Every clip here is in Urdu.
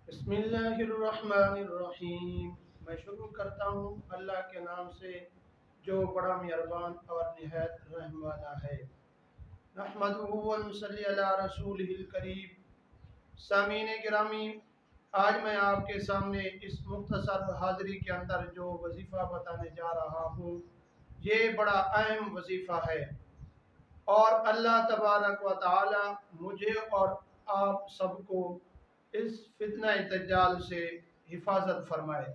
بسم اللہ الرحمن الرحیم۔ میں شروع کرتا ہوں اللہ کے نام سے جو بڑا مہربان اور نہایت رحم والا ہے۔ نحمدہ و نصلی علی رسولہ الکریم۔ سامعین گرامی، آج میں آپ کے سامنے اس مختصر حاضری کے اندر جو وظیفہ بتانے جا رہا ہوں، یہ بڑا اہم وظیفہ ہے، اور اللہ تبارک و تعالی مجھے اور آپ سب کو اس فتنہ دجال سے حفاظت فرمائے۔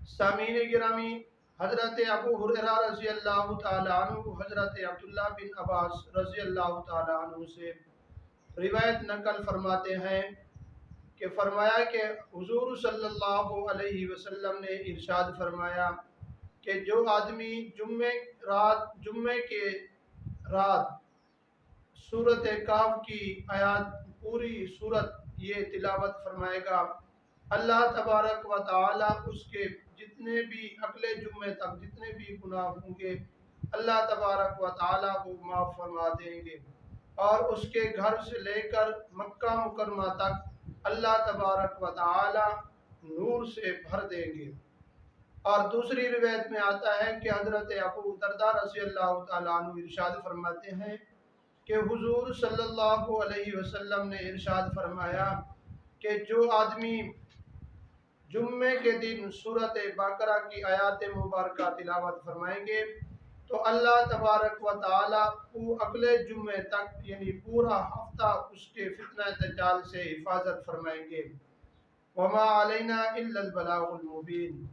سامعین گرامی، حضرت ابو ہریرہ رضی اللہ تعالی عنہ حضرت عبداللہ بن عباس رضی اللہ تعالی عنہ سے روایت نقل فرماتے ہیں کہ فرمایا کہ حضور صلی اللہ علیہ وسلم نے ارشاد فرمایا کہ جو آدمی جمعے کے رات سورۃ کاف کی آیات پوری سورت یہ تلاوت فرمائے گا، اللہ تبارک و تعالی اس کے جتنے بھی اگلے جمعے تک جتنے بھی گناہ ہوں گے اللہ تبارک و تعالی وہ معاف فرما دیں گے، اور اس کے گھر سے لے کر مکہ مکرمہ تک اللہ تبارک و تعالی نور سے بھر دیں گے۔ اور دوسری روایت میں آتا ہے کہ حضرت ابو درداء رضی اللہ تعالیٰ عنہ ارشاد فرماتے ہیں کہ حضور صلی اللہ علیہ وسلم نے ارشاد فرمایا کہ جو آدمی جمعے کے دن سورۃ بقرہ کی آیات مبارکہ تلاوت فرمائیں گے تو اللہ تبارک و تعالی وہ اگلے جمعے تک یعنی پورا ہفتہ اس کے فتنہ دجال سے حفاظت فرمائیں گے۔ وما علینا الا البلاغ المبین۔